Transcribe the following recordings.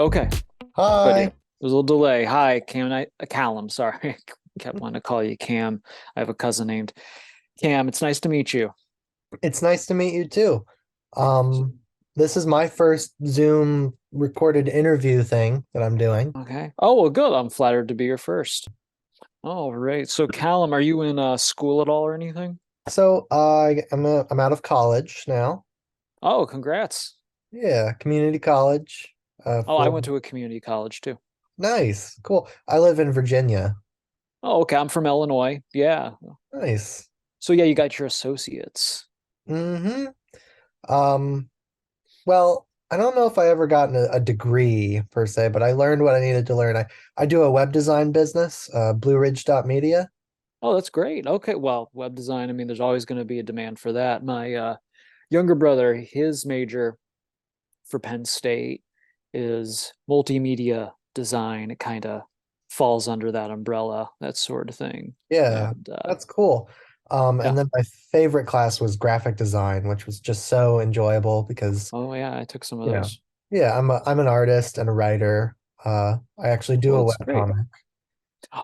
Okay, good. Yeah, Hi, there's a little delay. Hi, Cam. Callum. Sorry, kept wanting to call you Cam. I have a cousin named Cam. It's nice to meet you. it's nice to meet you too. Um, this is my first Zoom recorded interview thing that I'm doing. Okay. Oh well, good. I'm flattered to be your first. All right. So, Callum, are you in school at all or anything? I'm out of college now. Oh, congrats. Yeah, community college. Oh, I For went to a community college too. Nice, cool. I live in Virginia. Oh, okay. I'm from Illinois. Yeah. Nice. So yeah, you got your associates. Mm-hmm. Um, well, I don't know if I ever gotten a degree per se, but I learned what I needed to learn. I do a web design business, Blue Ridge Media. Oh, that's great. Okay. Well, web design. I mean, there's always going to be a demand for that. My younger brother, his major for Penn State is multimedia design. It kind of falls under that umbrella, that sort of thing. Yeah, And that's cool. And yeah. then my favorite class was graphic design, which was just so enjoyable because, Oh yeah, I took some of you know, those. yeah, I'm an artist and a writer. I actually do Well, a that's web great. comic.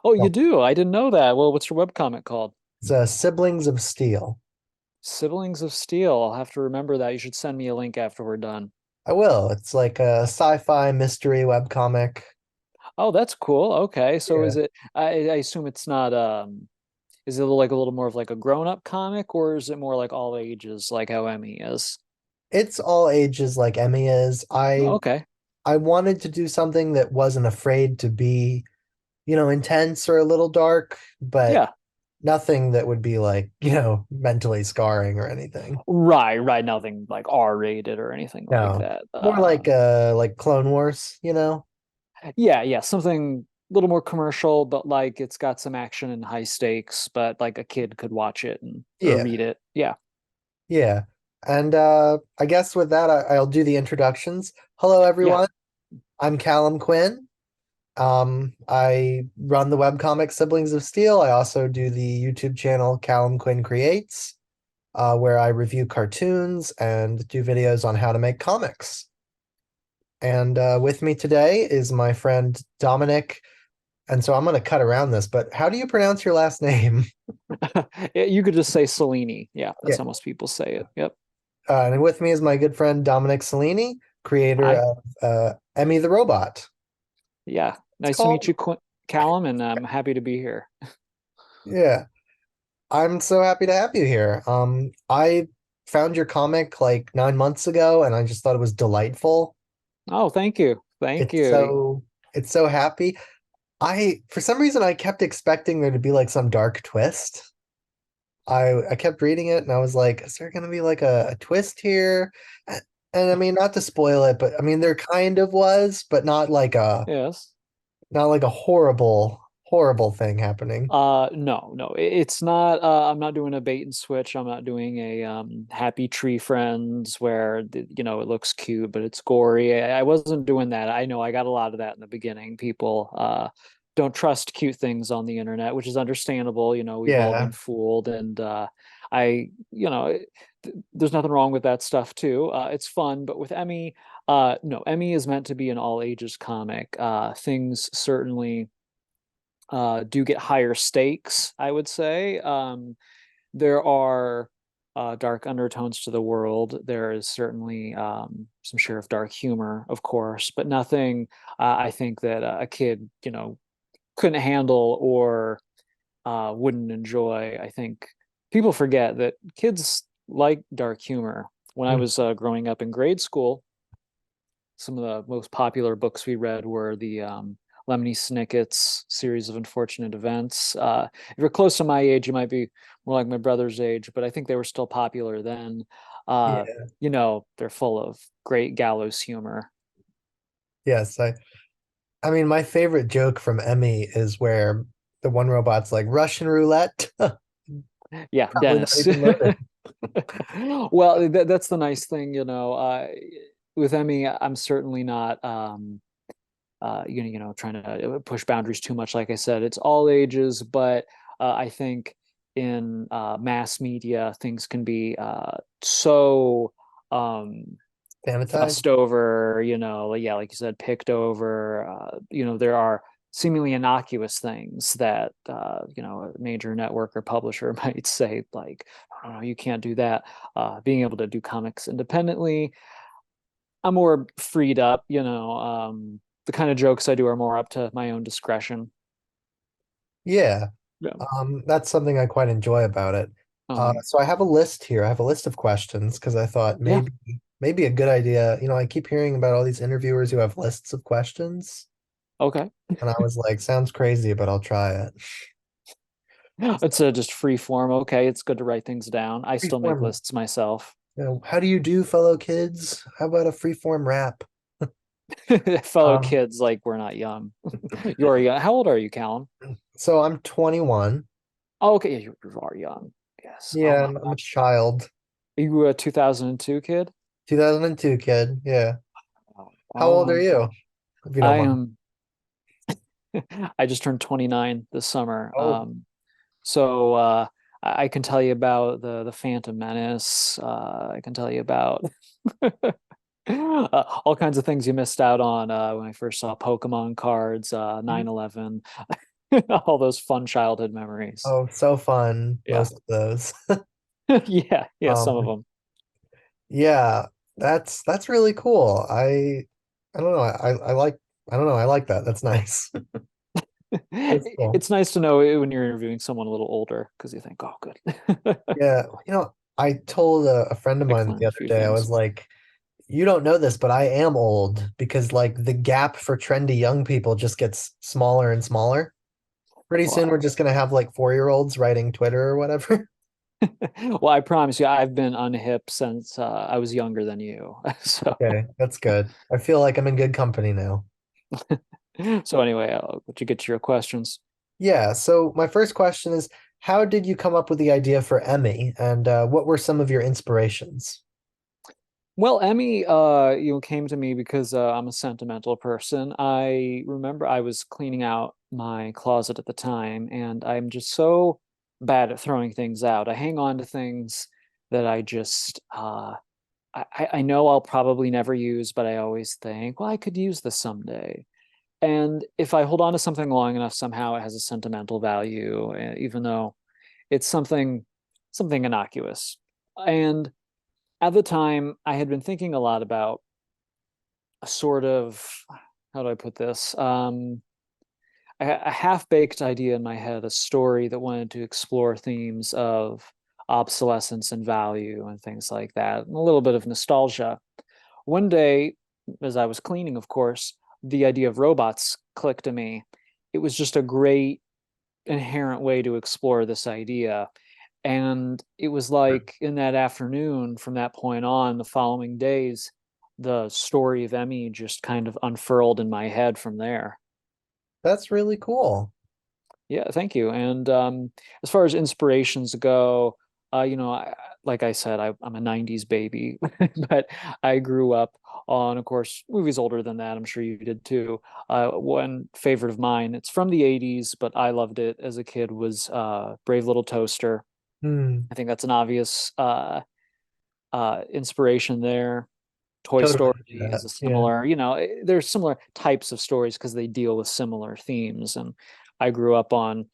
Oh, you do? I didn't know that. Well, what's your webcomic called? It's Siblings of Steel. Siblings of Steel. I'll have to remember that. You should send me a link after we're done. I will. It's like a sci-fi mystery web comic. Oh, that's cool. Okay. So Yeah. is it I assume it's not is it like a little more of like a grown-up comic or is it more like all ages like how Emmy is? It's all ages like Emmy is. Oh, okay. I wanted to do something that wasn't afraid to be, intense or a little dark, but Yeah. nothing that would be like, mentally scarring or anything. Right, right. Nothing like R-rated or anything like No. that. More like Clone Wars. Yeah, yeah, something a little more commercial, but like it's got some action and high stakes, but like a kid could watch it and or Yeah. read it. Yeah. Yeah. And I guess with that I'll do the introductions. Hello Yeah. everyone. I'm Callum Quinn. I run the webcomic Siblings of Steel. I also do the YouTube channel Callum Quinn Creates, where I review cartoons and do videos on how to make comics. And with me today is my friend Dominic. And so I'm going to cut around this, but how do you pronounce your last name? You could just say Cellini. Yeah, Yeah. that's how most people say it. Yep. And with me is my good friend Dominic Cellini, creator Hi. of Emmy the Robot. Yeah. It's Nice to meet called, you, Callum, and I'm happy to be here. yeah. I'm so happy to have you here. I found your comic like 9 months ago, and I just thought it was delightful. Oh, thank you. Thank It's you. so it's so happy. For some reason I kept expecting there to be like some dark twist. I kept reading it and I was like, is there gonna be like a twist here? And I mean, not to spoil it, but I mean there kind of was, but Yes. not like a horrible thing happening. No, no, it's not. I'm not doing a bait and switch. I'm not doing a Happy Tree Friends where it looks cute but it's gory. I wasn't doing that. I know I got a lot of that in the beginning. People don't trust cute things on the internet, which is understandable. We've all been Yeah. fooled, and I, there's nothing wrong with that stuff too. It's fun, but with Emmy, no, Emmy is meant to be an all ages comic. Things certainly do get higher stakes, I would say. There are dark undertones to the world. There is certainly some share of dark humor, of course, but nothing I think that a kid, couldn't handle or wouldn't enjoy. I think people forget that kids like dark humor. When I Mm. was growing up in grade school, some of the most popular books we read were the Lemony Snicket's series of unfortunate events. If you're close to my age, you might be more like my brother's age, but I think they were still popular then. Uh, Yeah. they're full of great gallows humor. Yes. I mean, my favorite joke from Emmy is where the one robot's like Russian roulette. Yeah, Probably not Dennis. even loaded. Well, that's the nice thing, with Emmy, I'm certainly not trying to push boundaries too much. Like I said, it's all ages, but I think in mass media, things can be so um, Sanitized? fussed over, yeah, like you said, picked over. There are seemingly innocuous things that a major network or publisher might say, like, oh, no, you can't do that. Being able to do comics independently, I'm more freed up, the kind of jokes I do are more up to my own discretion. Yeah. Yeah. That's something I quite enjoy about it. Um, So I have a list here. I have a list of questions because I thought yeah. maybe a good idea. I keep hearing about all these interviewers who have lists of questions, Okay. and I was like, sounds crazy, but I'll try it. It's just free form. Okay. It's good to write things down. I still make Freeform. lists myself. How do you do, fellow kids? How about a freeform rap? Fellow Um, kids, like we're not young. You're young. How old are you, Callum? so I'm 21. Oh, okay. Yeah, you are young. Yes. Oh Yeah, my I'm a gosh. child. Are you a 2002 kid? 2002 kid. Yeah. Oh, How oh old my are you, gosh. if you don't I mind? am I just turned 29 this summer. Oh, So I can tell you about the Phantom Menace. I can tell you about all kinds of things you missed out on when I first saw Pokemon cards, mhm. 9/11, all those fun childhood memories. Oh, so fun, Yeah. most of those. Yeah, yeah, some of Um, them. yeah, that's really cool. I don't know. I don't know. I like that. That's nice. That's cool. It's nice to know when you're interviewing someone a little older because you think, oh, good. Yeah, I told a friend of I can mine learn the a other few day, I things. was like, you don't know this, but I am old because like the gap for trendy young people just gets smaller and smaller. Pretty soon we're Well, just gonna have like 4-year-olds writing Twitter or whatever. well, I promise you, I've been unhip since I was younger than you. So, Okay, that's good. I feel like I'm in good company now. so anyway, I'll let you get to your questions. Yeah, so my first question is, how did you come up with the idea for Emmy, and what were some of your inspirations? Well, Emmy, came to me because I'm a sentimental person. I remember I was cleaning out my closet at the time, and I'm just so bad at throwing things out. I hang on to things that I know I'll probably never use, but I always think, well, I could use this someday. And if I hold on to something long enough, somehow it has a sentimental value, even though it's something innocuous. And at the time, I had been thinking a lot about a sort of, how do I put this? A half-baked idea in my head, a story that wanted to explore themes of obsolescence and value and things like that, and a little bit of nostalgia. One day, as I was cleaning, of course, the idea of robots clicked to me. It was just a great inherent way to explore this idea. And it was like in that afternoon, from that point on, the following days, the story of Emmy just kind of unfurled in my head from there. That's really cool. Yeah, thank you. And as far as inspirations go, like I said, I'm a 90s baby, but I grew up on, of course, movies older than that. I'm sure you did too. One favorite of mine, it's from the 80s, but I loved it as a kid, was Brave Little Toaster. Hmm, I think that's an obvious inspiration there. Toy totally Story see that. is a Yeah. similar, there's similar types of stories because they deal with similar themes. And I grew up on,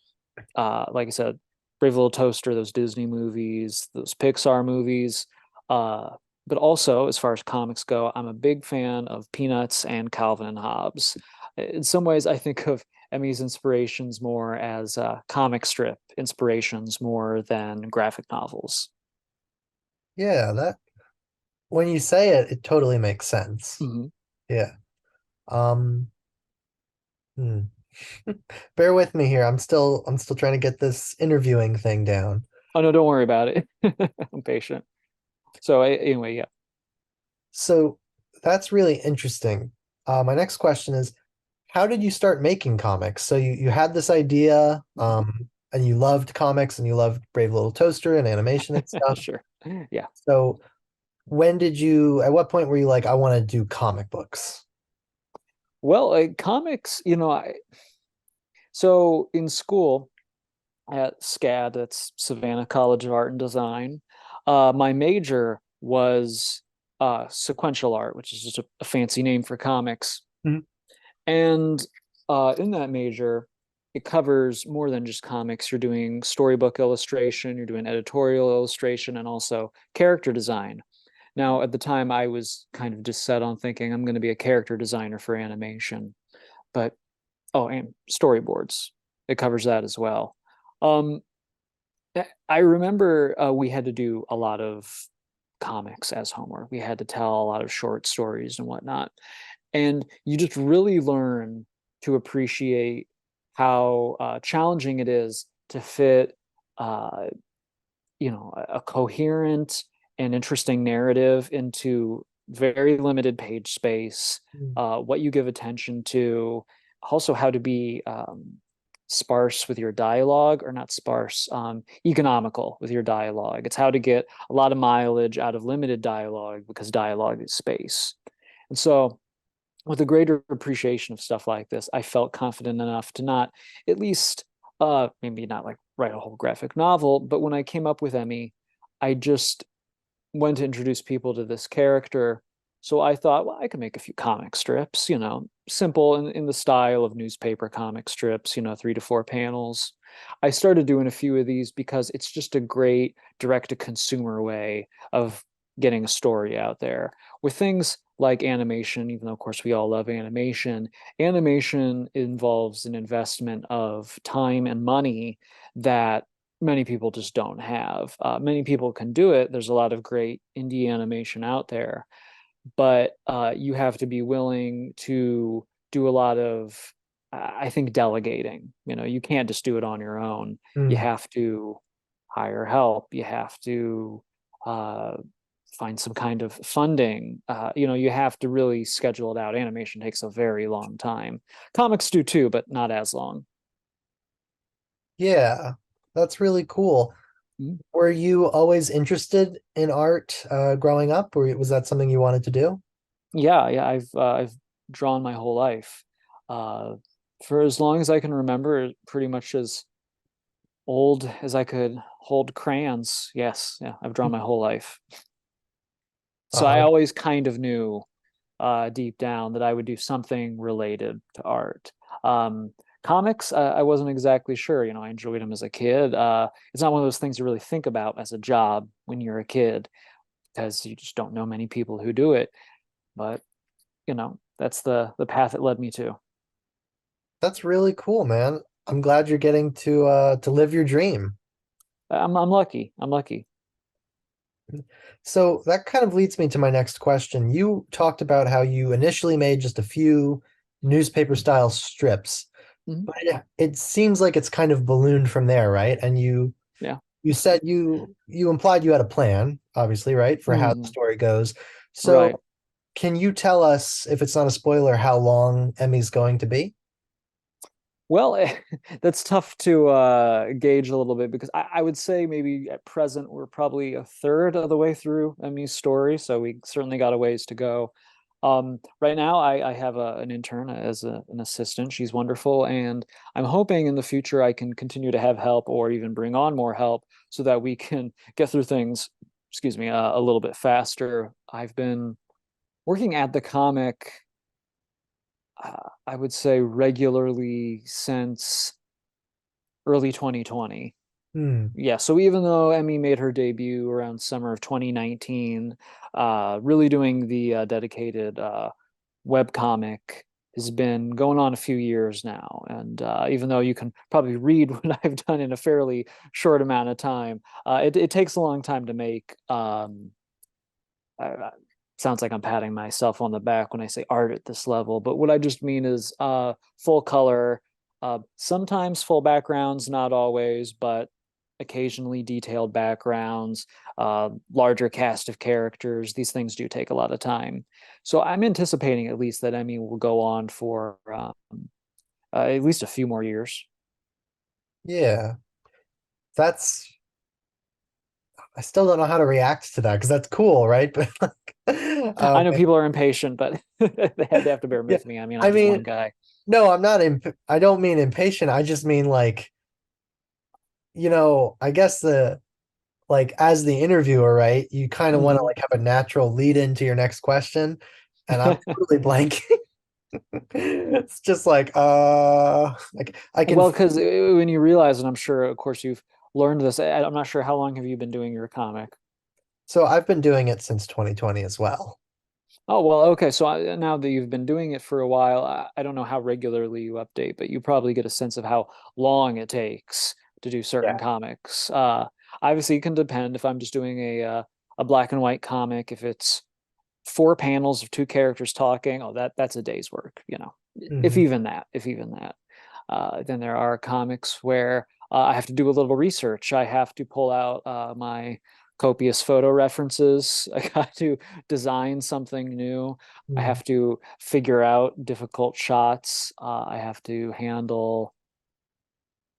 like I said, Brave Little Toaster, those Disney movies, those Pixar movies. Uh, but also, as far as comics go, I'm a big fan of Peanuts and Calvin and Hobbes. In some ways, I think of Emmy's inspirations more as comic strip inspirations more than graphic novels. Yeah, that when you say it, it totally makes sense. Mhm. Yeah. Um, hmm. Bear with me here. I'm still trying to get this interviewing thing down. Oh no, don't worry about it. I'm patient. So anyway, yeah. So that's really interesting. My next question is, how did you start making comics? So you had this idea, Mhm. and you loved comics and you loved Brave Little Toaster and animation and stuff. Sure. Yeah. So at what point were you like, I want to do comic books? Well, comics, so in school at SCAD, that's Savannah College of Art and Design, my major was sequential art, which is just a fancy name for comics. Mhm. And in that major, it covers more than just comics. You're doing storybook illustration, you're doing editorial illustration, and also character design. Now, at the time, I was kind of just set on thinking I'm going to be a character designer for animation, but oh, and storyboards. It covers that as well. Um, I remember we had to do a lot of comics as homework. We had to tell a lot of short stories and whatnot. And you just really learn to appreciate how challenging it is to fit, uh, a coherent and interesting narrative into very limited page space, Mm. what you give attention to, also how to be sparse with your dialogue, or not sparse, economical with your dialogue. It's how to get a lot of mileage out of limited dialogue, because dialogue is space. And so, with a greater appreciation of stuff like this, I felt confident enough to not, at least, maybe not like write a whole graphic novel, but when I came up with Emmy, I just went to introduce people to this character. So I thought, well, I could make a few comic strips, simple in the style of newspaper comic strips, 3 to 4 panels. I started doing a few of these because it's just a great direct to consumer way of getting a story out there. With things like animation, even though, of course, we all love animation, animation involves an investment of time and money that many people just don't have. Many people can do it. There's a lot of great indie animation out there, but you have to be willing to do a lot of, I think, delegating. You can't just do it on your own. You Mm. have to hire help. You have to uh, find some kind of funding. You have to really schedule it out. Animation takes a very long time. Comics do too, but not as long. Yeah, that's really cool. Mhm. Were you always interested in art growing up, or was that something you wanted to do? Yeah, yeah, I've drawn my whole life. Uh, for as long as I can remember, pretty much as old as I could hold crayons. Yes, yeah, I've drawn my whole life. So I Uh, always kind of knew deep down that I would do something related to art. Comics, I wasn't exactly sure. I enjoyed them as a kid. It's not one of those things you really think about as a job when you're a kid, because you just don't know many people who do it. But that's the path it led me to. that's really cool, man. I'm glad you're getting to live your dream. I'm lucky. I'm lucky. So that kind of leads me to my next question. You talked about how you initially made just a few newspaper style strips, Mhm. but it seems like it's kind of ballooned from there, right? And Yeah. you said you implied you had a plan, obviously, right, for how the Mhm. story goes. Right. So can you tell us, if it's not a spoiler, how long Emmy's going to be? Well, that's tough to gauge a little bit, because I would say maybe at present we're probably a third of the way through Emmy's story, so we certainly got a ways to go. Right now, I have an intern as an assistant. She's wonderful, and I'm hoping in the future I can continue to have help, or even bring on more help, so that we can get through things, excuse me, a little bit faster. I've been working at the comic, I would say, regularly since early 2020. Hmm. Yeah, so even though Emmy made her debut around summer of 2019, really doing the dedicated webcomic has been going on a few years now. And even though you can probably read what I've done in a fairly short amount of time, it takes a long time to make. Sounds like I'm patting myself on the back when I say art at this level, but what I just mean is full color, sometimes full backgrounds, not always, but occasionally detailed backgrounds, larger cast of characters. These things do take a lot of time. So I'm anticipating at least that Emmy will go on for at least a few more years. Yeah, that's I still don't know how to react to that because that's cool, right? But I know people are impatient, but they have to bear yeah, with me. I mean, I I'm just mean, one guy. no, I'm not I don't mean impatient. I just mean like, I guess like as the interviewer, right? You kind of want to Mhm. like have a natural lead into your next question, and I'm totally blanking. It's just like I can. Well, because when you realize, and I'm sure, of course, you've learned this. I'm not sure how long have you been doing your comic? So I've been doing it since 2020 as well. Oh, well, okay. So now that you've been doing it for a while, I don't know how regularly you update, but you probably get a sense of how long it takes to do certain Yeah. comics. Obviously, it can depend if I'm just doing a black and white comic, if it's four panels of two characters talking, oh, that's a day's work, if Hmm. even that, if even that. Then there are comics where I have to do a little research. I have to pull out my copious photo references. I got to design something new. I Hmm. have to figure out difficult shots. I have to handle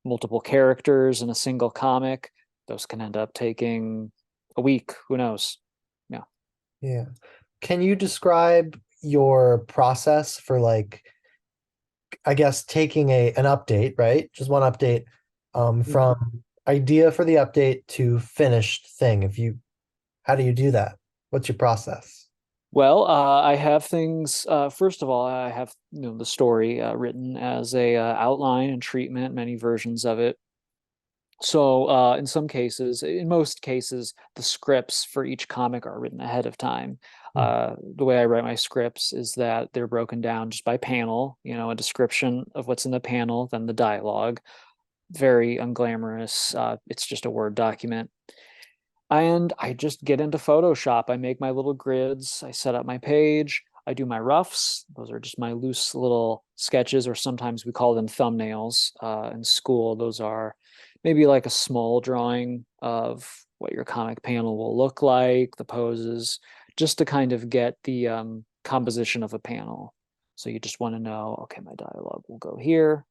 multiple characters in a single comic. Those can end up taking a week. Who knows? Yeah. Yeah. Can you describe your process for like, I guess taking an update, right? Just one update, Mhm. from idea for the update to finished thing. How do you do that? What's your process? Well, I have things. First of all, I have the story written as a outline and treatment, many versions of it. So, in some cases, in most cases, the scripts for each comic are written ahead of time. Hmm. The way I write my scripts is that they're broken down just by panel, a description of what's in the panel, then the dialogue. Very unglamorous. It's just a Word document. And I just get into Photoshop. I make my little grids. I set up my page. I do my roughs. Those are just my loose little sketches, or sometimes we call them thumbnails in school. Those are maybe like a small drawing of what your comic panel will look like, the poses, just to kind of get the composition of a panel. So you just want to know, okay, my dialogue will go here,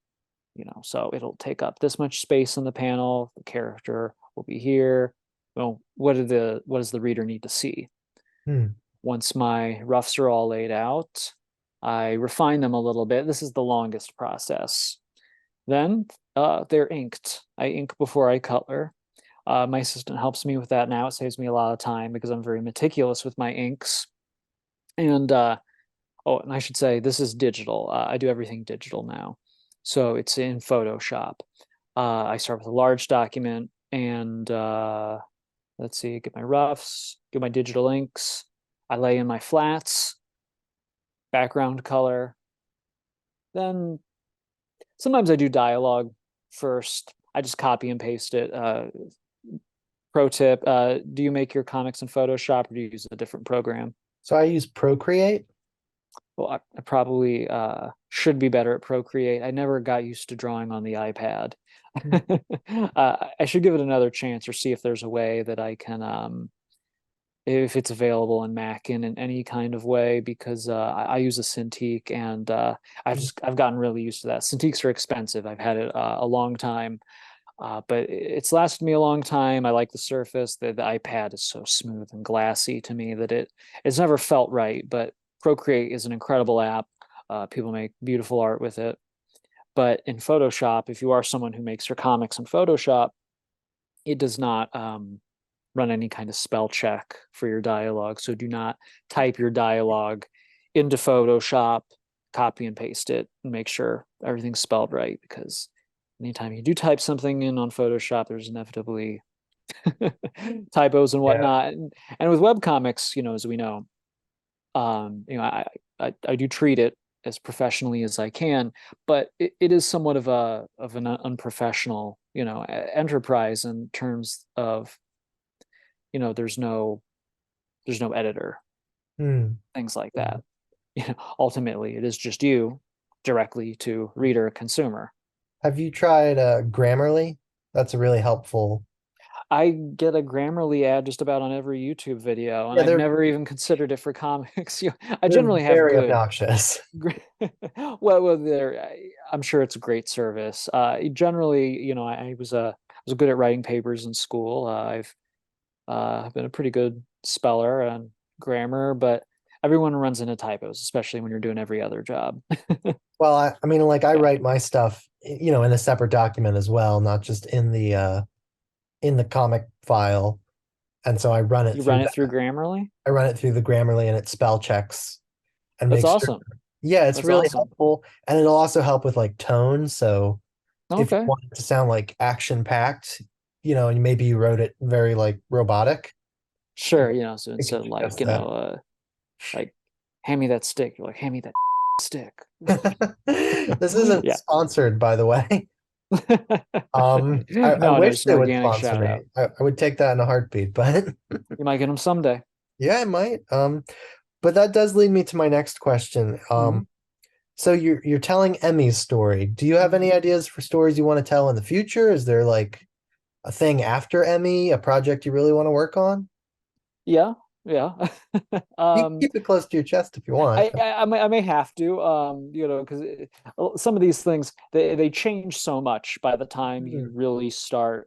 so it'll take up this much space in the panel. The character will be here. Well, what does the reader need to see? Hmm. Once my roughs are all laid out, I refine them a little bit. This is the longest process. Then they're inked. I ink before I color. My assistant helps me with that now. It saves me a lot of time because I'm very meticulous with my inks. And oh, and I should say this is digital. I do everything digital now. So it's in Photoshop. I start with a large document and let's see, get my roughs, get my digital inks. I lay in my flats, background color. Then sometimes I do dialogue first. I just copy and paste it. Pro tip, do you make your comics in Photoshop or do you use a different program? So I use Procreate. Well, I probably should be better at Procreate. I never got used to drawing on the iPad. Hmm. I should give it another chance or see if there's a way that I can, if it's available in Mac in any kind of way, because I use a Cintiq and I've gotten really used to that. Cintiqs are expensive. I've had it a long time, but it's lasted me a long time. I like the surface. The iPad is so smooth and glassy to me that it's never felt right. But Procreate is an incredible app. People make beautiful art with it. But in Photoshop, if you are someone who makes your comics in Photoshop, it does not run any kind of spell check for your dialogue. So do not type your dialogue into Photoshop, copy and paste it, and make sure everything's spelled right, because anytime you do type something in on Photoshop, there's inevitably typos and Yeah. whatnot. And with webcomics, as we know, I do treat it as professionally as I can, but it is somewhat of an unprofessional, enterprise in terms of, there's no editor, Hmm. things like Hmm. that. Ultimately, it is just you directly to reader consumer. Have you tried Grammarly? That's a really helpful. I get a Grammarly ad just about on every YouTube video, and Yeah, I've never even considered it for comics. I they're generally have very good. obnoxious. Well, I'm sure it's a great service. Generally, I was good at writing papers in school. I've been a pretty good speller and grammar, but everyone runs into typos, especially when you're doing every other job. Well, I mean, like I Yeah. write my stuff, in a separate document as well, not just in the comic file. And so I run it You through run it through that. Grammarly? I run it through the Grammarly and it spell checks and That's makes sure. awesome. Yeah, it's That's really awesome. helpful. And it'll also help with like tone. So if you Okay. want it to sound like action packed, and maybe you wrote it very like robotic, Sure, so it can instead of like, adjust that. like hand me that stick, you're like, hand me that stick. This isn't Yeah. sponsored, by the way. I No, no, wish just an they would organic sponsor shout me. out. I would take that in a heartbeat, but You might get them someday. yeah, I might. But that does lead me to my next question. Mhm. So you're telling Emmy's story. Do you have any ideas for stories you want to tell in the future? Is there like a thing after Emmy, a project you really want to work on? Yeah, yeah. You can keep it close to your chest if you want. I may have to, because some of these things they change so much by the time you Hmm. really start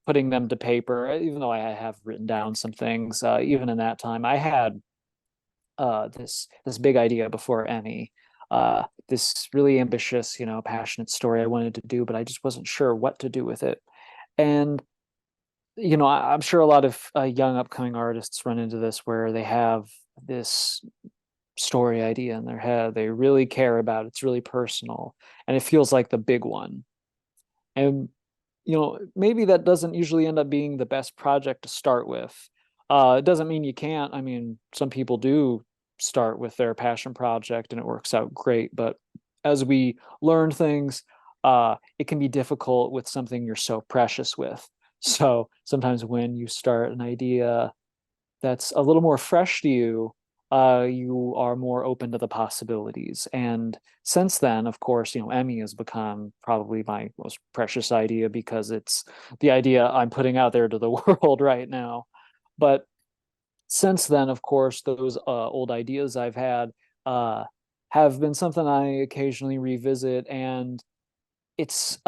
putting them to paper. Even though I have written down some things, even in that time, I had this big idea before Emmy, this really ambitious, passionate story I wanted to do, but I just wasn't sure what to do with it. And I'm sure a lot of young upcoming artists run into this where they have this story idea in their head they really care about. It's really personal, and it feels like the big one. And maybe that doesn't usually end up being the best project to start with. It doesn't mean you can't. I mean, some people do start with their passion project and it works out great. But as we learn things, it can be difficult with something you're so precious with. So sometimes when you start an idea that's a little more fresh to you, you are more open to the possibilities. And since then, of course, Emmy has become probably my most precious idea because it's the idea I'm putting out there to the world right now. But since then, of course, those old ideas I've had uh, have been something I occasionally revisit, and it's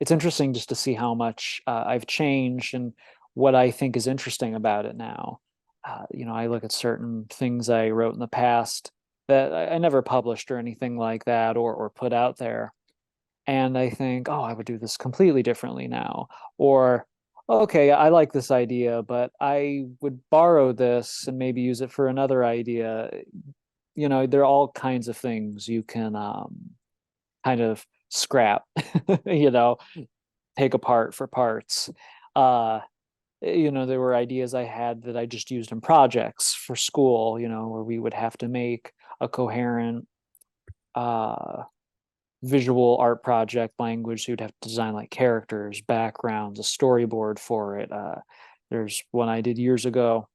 interesting just to see how much I've changed and what I think is interesting about it now. I look at certain things I wrote in the past that I never published or anything like that or put out there, and I think, oh, I would do this completely differently now, or okay, I like this idea, but I would borrow this and maybe use it for another idea. There are all kinds of things you can kind of scrap, you know, take apart for parts. Uh, there were ideas I had that I just used in projects for school, where we would have to make a coherent uh, visual art project language. So you'd have to design like characters, backgrounds, a storyboard for it. There's one I did years ago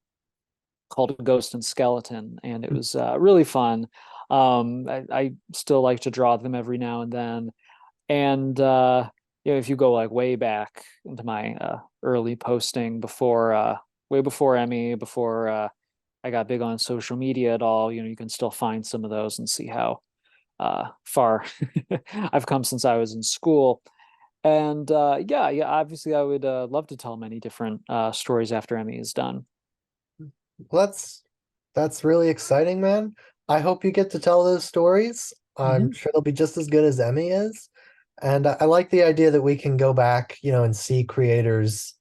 called Ghost and Skeleton, and it was really fun. I still like to draw them every now and then. And if you go like way back into my early posting before way before Emmy, before I got big on social media at all, you can still find some of those and see how far I've come since I was in school. And yeah, obviously I would love to tell many different stories after Emmy is done. Well, that's really exciting, man. I hope you get to tell those stories. I'm Hmm. sure they'll be just as good as Emmy is. And I like the idea that we can go back, and see creators'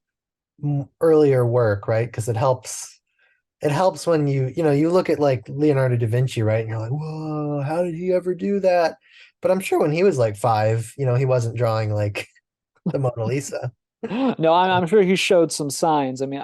earlier work, right? Because it helps when you look at like Leonardo da Vinci, right? And you're like, whoa, how did he ever do that? But I'm sure when he was like 5, he wasn't drawing like the Mona Lisa. No, I'm sure he showed some signs. I mean,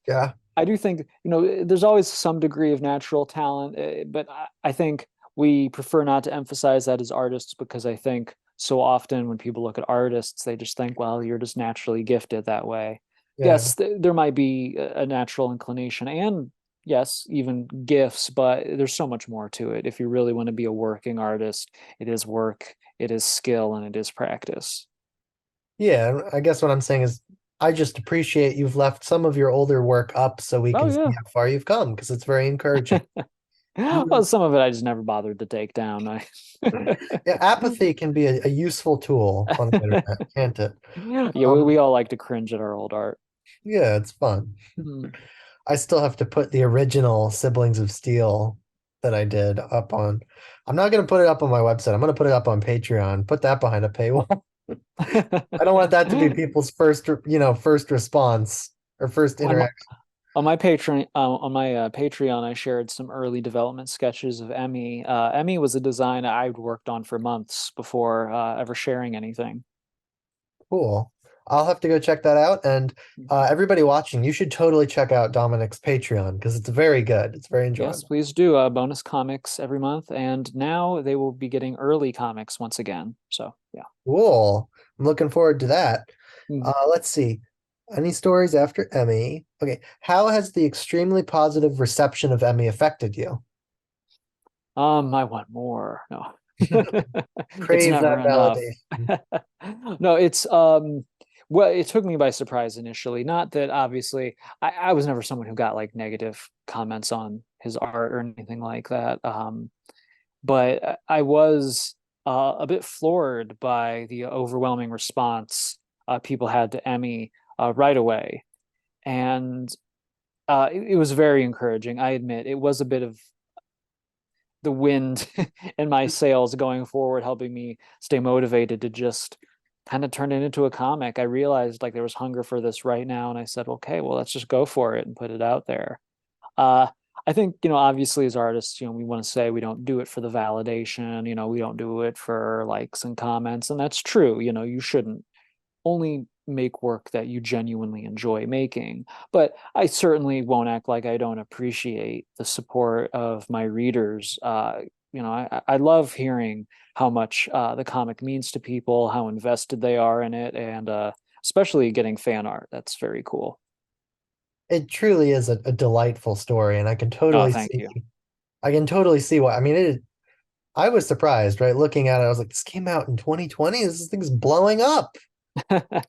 Yeah. I do think, there's always some degree of natural talent, but I think we prefer not to emphasize that as artists because I think so often when people look at artists, they just think, well, you're just naturally gifted that way. Yeah. Yes, there might be a natural inclination and yes, even gifts, but there's so much more to it. If you really want to be a working artist, it is work, it is skill, and it is practice. Yeah. I guess what I'm saying is I just appreciate you've left some of your older work up so we Oh, can see yeah. how far you've come because it's very encouraging. Well, some of it I just never bothered to take down. I Yeah, apathy can be a useful tool on the internet, can't it? yeah, we Um, all like to cringe at our old art. yeah, it's fun. Hmm. I still have to put the original Siblings of Steel that I did up on. I'm not gonna put it up on my website. I'm gonna put it up on Patreon. Put that behind a paywall. I don't want that to be people's first response. or first On my, interaction? Patreon, I shared some early development sketches of Emmy. Emmy was a design I'd worked on for months before ever sharing anything. Cool. I'll have to go check that out. And everybody watching, you should totally check out Dominic's Patreon because it's very good. It's very Yes, enjoyable. please do. Bonus comics every month, and now they will be getting early comics once again. So yeah. Cool. I'm looking forward to that. Mm. Let's see. Any stories after Emmy? Okay. How has the extremely positive reception of Emmy affected you? I want more. No. It's Crave never that enough. validation. No, it's well, it took me by surprise initially. Not that obviously I was never someone who got like negative comments on his art or anything like that. But I was a bit floored by the overwhelming response people had to Emmy right away. And it was very encouraging. I admit it was a bit of the wind in my sails going forward, helping me stay motivated to just kind of turn it into a comic. I realized like there was hunger for this right now, and I said, okay, well, let's just go for it and put it out there. Uh, I think, obviously as artists, we want to say we don't do it for the validation, we don't do it for likes and comments, and that's true. You shouldn't only make work that you genuinely enjoy making. But I certainly won't act like I don't appreciate the support of my readers. I love hearing how much the comic means to people, how invested they are in it, and especially getting fan art. That's very cool. It truly is a delightful story, and Oh, thank you. I can totally see why. I mean, I was surprised, right? Looking at it, I was like, this came out in 2020. This thing's blowing up.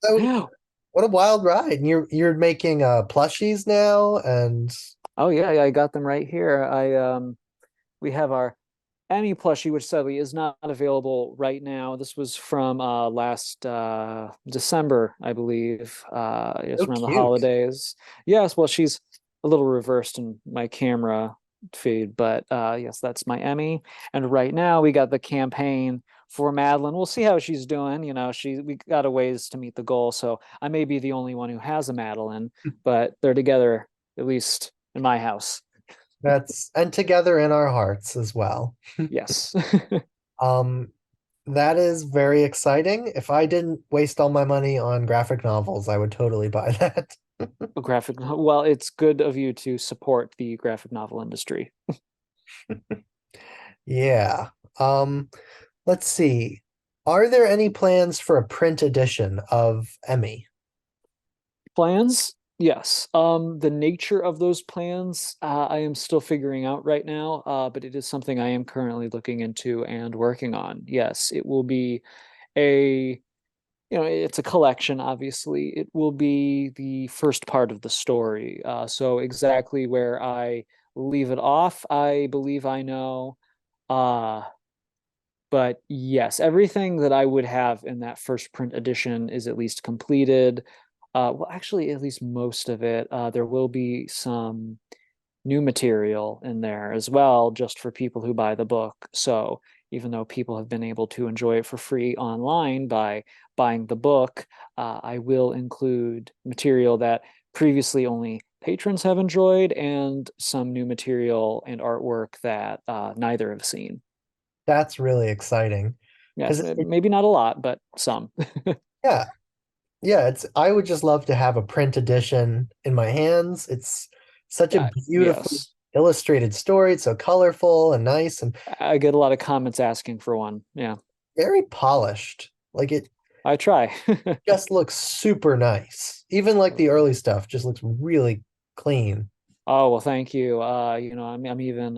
So what a wild ride. And you're making plushies now, and Oh yeah, I got them right here. We have our Annie plushie, which sadly is not available right now. This was from last December, I believe. so It's around the cute. holidays. Yes, well, she's a little reversed in my camera feed, but yes, that's my Emmy. And right now we got the campaign for Madeline. We'll see how she's doing. We got a ways to meet the goal, so I may be the only one who has a Madeline, but they're together, at least in my house. That's and together in our hearts as well. Yes. Um, that is very exciting. If I didn't waste all my money on graphic novels, I would totally buy that. Well, it's good of you to support the graphic novel industry. Yeah. Um, let's see. Are there any plans for a print edition of Emmy? Plans? Yes. The nature of those plans, I am still figuring out right now, but it is something I am currently looking into and working on. Yes, it will be a, it's a collection, obviously. It will be the first part of the story. So exactly where I leave it off, I believe I know. Uh, But yes, everything that I would have in that first print edition is at least completed. Well, actually, at least most of it. There will be some new material in there as well, just for people who buy the book. So even though people have been able to enjoy it for free online by buying the book, I will include material that previously only patrons have enjoyed and some new material and artwork that neither have seen. That's really exciting. Yes, Because maybe not a lot, but some. yeah, yeah, I would just love to have a print edition in my hands. It's such a beautifully Yes, illustrated story. It's so colorful and nice and I get a lot of comments asking for one. Yeah, very polished. Like it I try. just looks super nice. Even like the early stuff just looks really clean. Oh, well, thank you. I'm even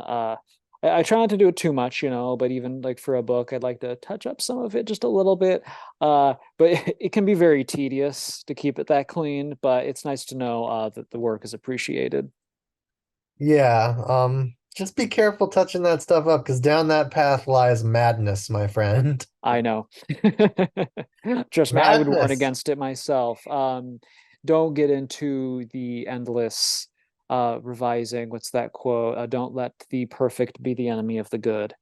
I try not to do it too much, but even like for a book, I'd like to touch up some of it just a little bit. But it can be very tedious to keep it that clean, but it's nice to know that the work is appreciated. Yeah, just be careful touching that stuff up because down that path lies madness, my friend. I know. Trust me, I would warn Madness. against it myself. Don't get into the endless revising. What's that quote? Don't let the perfect be the enemy of the good.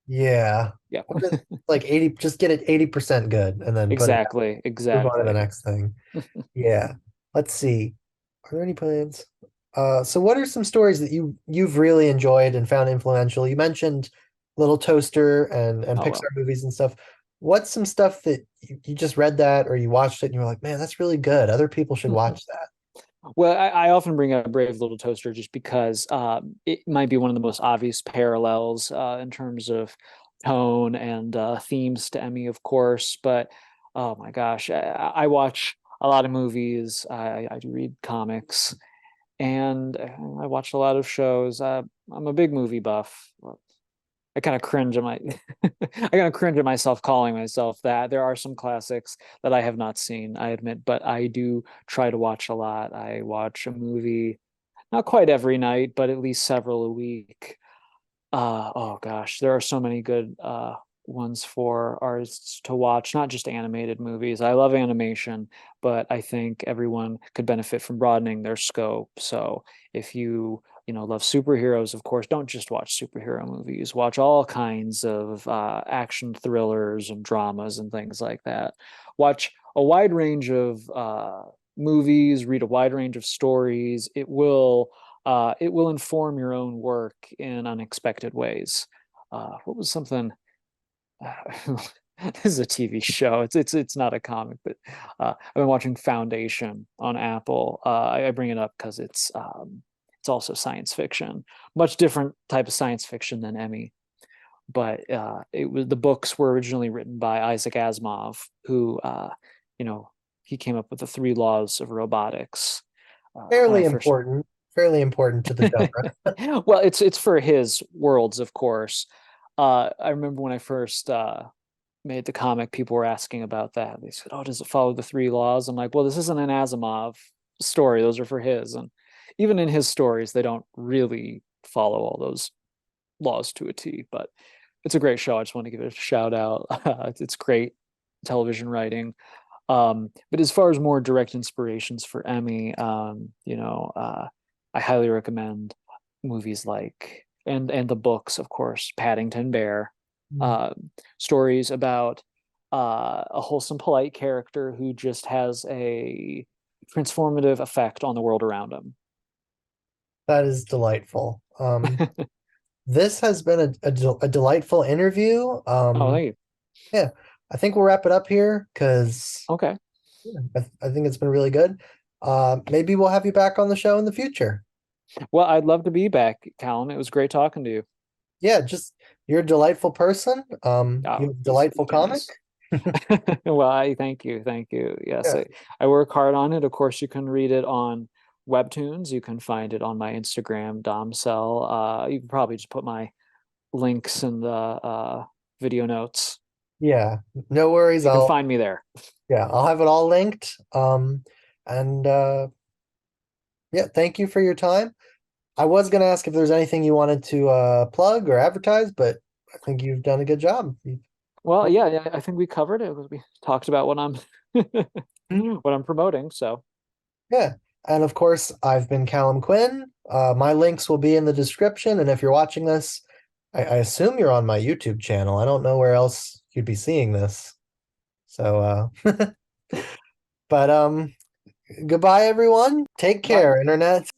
Yeah. Yeah, What is like 80, just get it 80% good and then put it exactly, move on to the exactly. next thing. Yeah. Let's see. Are there any plans? So what are some stories that you've really enjoyed and found influential? You mentioned Little Toaster and Oh Pixar well. movies and stuff. What's some stuff that you just read that or you watched it and you were like, man, that's really good. Other people should watch that. Well, I often bring up Brave Little Toaster just because it might be one of the most obvious parallels in terms of tone and themes to Emmy, of course. But oh my gosh, I watch a lot of movies. I do read comics, and I watch a lot of shows. I'm a big movie buff. I kind of cringe at my I kind of cringe at myself calling myself that. There are some classics that I have not seen, I admit, but I do try to watch a lot. I watch a movie not quite every night, but at least several a week. Oh gosh, there are so many good ones for artists to watch, not just animated movies. I love animation, but I think everyone could benefit from broadening their scope. So if you love superheroes, of course, don't just watch superhero movies. Watch all kinds of action thrillers and dramas and things like that. Watch a wide range of movies, read a wide range of stories. It will inform your own work in unexpected ways. What was something? This is a TV show. It's not a comic, but I've been watching Foundation on Apple. I bring it up because it's also science fiction, much different type of science fiction than Emmy. But the books were originally written by Isaac Asimov, who you know he came up with the three laws of robotics. When I Fairly first important, fairly important to the genre. well, it's for his worlds, of course. I remember when I first made the comic, people were asking about that. They said, "Oh, does it follow the three laws?" I'm like, "Well, this isn't an Asimov story; those are for his." And even in his stories, they don't really follow all those laws to a T. But it's a great show. I just want to give it a shout out. It's great television writing. But as far as more direct inspirations for Emmy, I highly recommend movies like and the books, of course, Paddington Bear, Mm. uh, stories about a wholesome, polite character who just has a transformative effect on the world around him. That is delightful. This has been a delightful interview. Oh, thank you. Yeah, I think we'll wrap it up here because Okay. I think it's been really good. Maybe we'll have you back on the show in the future. Well, I'd love to be back, Callum. It was great talking to you. Yeah, just you're a delightful person. You Oh, have a it's delightful very comic. nice. Well, I thank you. Thank you. Yes, Yeah, I work hard on it. Of course, you can read it on Webtoons. You can find it on my Instagram, Domcell. You can probably just put my links in the video notes. yeah. No worries. You can find me there. I'll have it all linked. And yeah, thank you for your time. I was gonna ask if there's anything you wanted to plug or advertise, but I think you've done a good job. Well, yeah, I think we covered it. We talked about what I'm what I'm promoting. So, Yeah. And of course, I've been Callum Quinn. My links will be in the description. And if you're watching this, I assume you're on my YouTube channel. I don't know where else you'd be seeing this. So, but goodbye, everyone. Take bye. care, internet.